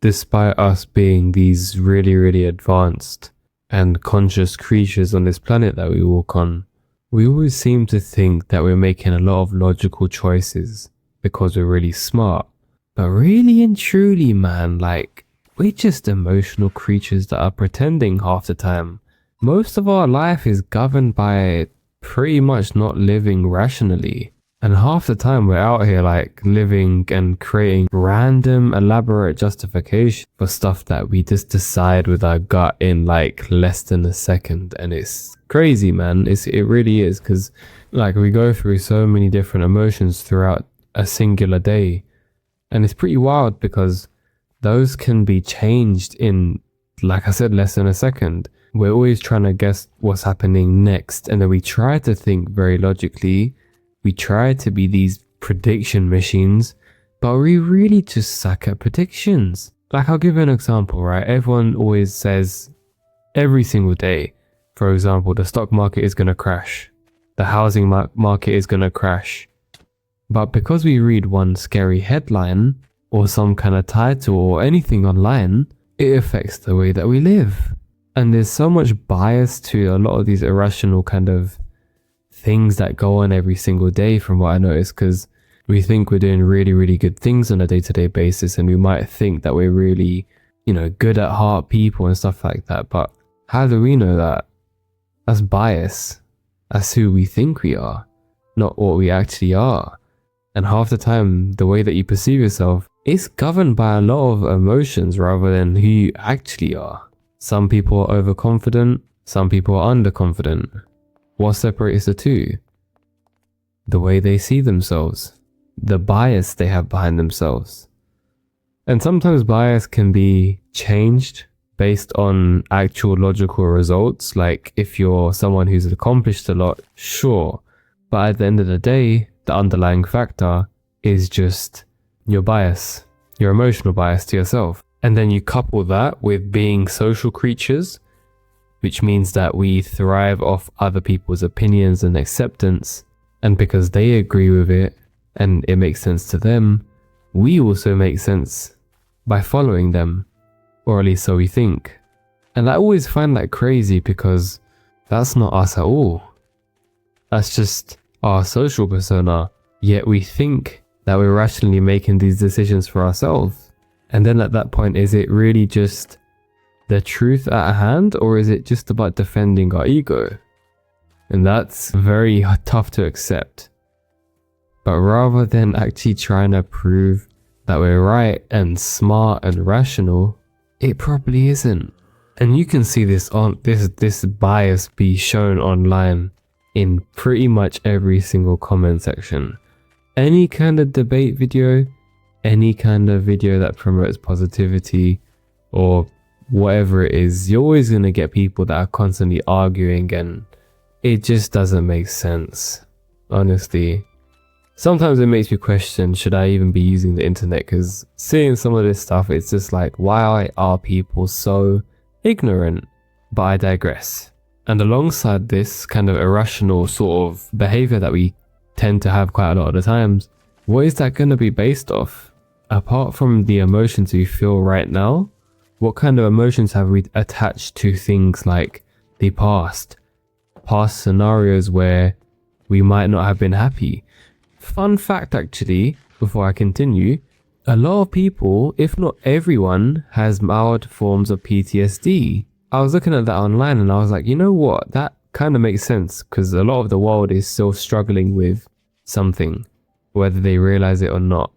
despite us being these really, really advanced and conscious creatures on this planet that we walk on, we always seem to think that we're making a lot of logical choices because we're really smart. But really and truly, man, like, we're just emotional creatures that are pretending half the time. Most of our life is governed by pretty much not living rationally. And half the time we're out here like living and creating random elaborate justification for stuff that we just decide with our gut in like less than a second. And it's crazy, man. It really is, because like we go through so many different emotions throughout a singular day. And it's pretty wild because those can be changed in, like I said, less than a second. We're always trying to guess what's happening next. And then we try to think very logically. We try to be these prediction machines, but we really just suck at predictions. Like, I'll give you an example, right? Everyone always says every single day, for example, the stock market is going to crash. The housing market is going to crash. But because we read one scary headline or some kind of title or anything online, it affects the way that we live. And there's so much bias to a lot of these irrational kind of things that go on every single day, from what I noticed, because we think we're doing really, really good things on a day-to-day basis, and we might think that we're really, good at heart people and stuff like that. But how do we know that? That's bias. That's who we think we are, not what we actually are. And half the time, the way that you perceive yourself is governed by a lot of emotions rather than who you actually are. Some people are overconfident, some people are underconfident. What separates the two? The way they see themselves, the bias they have behind themselves. And sometimes bias can be changed based on actual logical results. Like if you're someone who's accomplished a lot, sure. But at the end of the day, the underlying factor is just your bias, your emotional bias to yourself. And then you couple that with being social creatures, which means that we thrive off other people's opinions and acceptance. And because they agree with it and it makes sense to them, we also make sense by following them, or at least so we think. And I always find that crazy because that's not us at all. That's just our social persona. Yet we think that we're rationally making these decisions for ourselves. And then at that point, is it really just the truth at hand, or is it just about defending our ego? And that's very tough to accept. But rather than actually trying to prove that we're right and smart and rational, it probably isn't. And you can see this bias be shown online in pretty much every single comment section. Any kind of debate video, any kind of video that promotes positivity or whatever it is, you're always going to get people that are constantly arguing, and it just doesn't make sense. Honestly, sometimes it makes me question, should I even be using the internet? Because seeing some of this stuff, it's just like, why are people so ignorant? But I digress. And alongside this kind of irrational sort of behavior that we tend to have quite a lot of the times, what is that going to be based off? Apart from the emotions we feel right now, what kind of emotions have we attached to things like the past scenarios where we might not have been happy? Fun fact, actually, before I continue, a lot of people, if not everyone, has mild forms of PTSD. I was looking at that online and I was like, you know what? That kind of makes sense, because a lot of the world is still struggling with something, whether they realize it or not.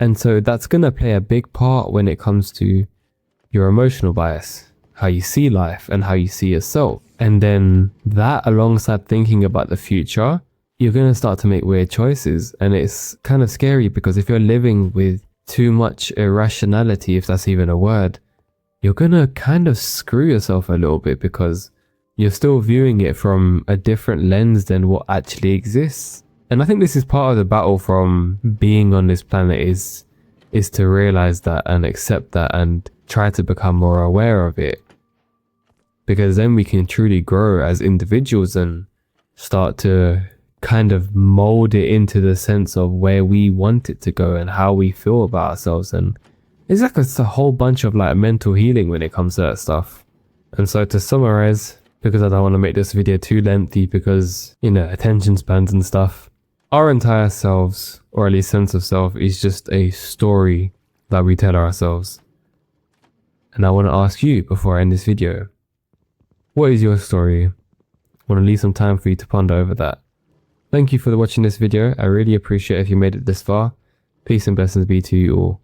And so that's going to play a big part when it comes to your emotional bias, how you see life and how you see yourself. And then that, alongside thinking about the future, you're going to start to make weird choices. And it's kind of scary, because if you're living with too much irrationality, if that's even a word, you're going to kind of screw yourself a little bit, because you're still viewing it from a different lens than what actually exists. And I think this is part of the battle from being on this planet, is to realize that and accept that and try to become more aware of it, because then we can truly grow as individuals and start to kind of mold it into the sense of where we want it to go and how we feel about ourselves and it's a whole bunch of like mental healing when it comes to that stuff. And so to summarize, because I don't want to make this video too lengthy because, you know, attention spans and stuff, our entire selves, or at least sense of self, is just a story that we tell ourselves. And I want to ask you before I end this video, what is your story? I want to leave some time for you to ponder over that. Thank you for watching this video. I really appreciate if you made it this far. Peace and blessings be to you all.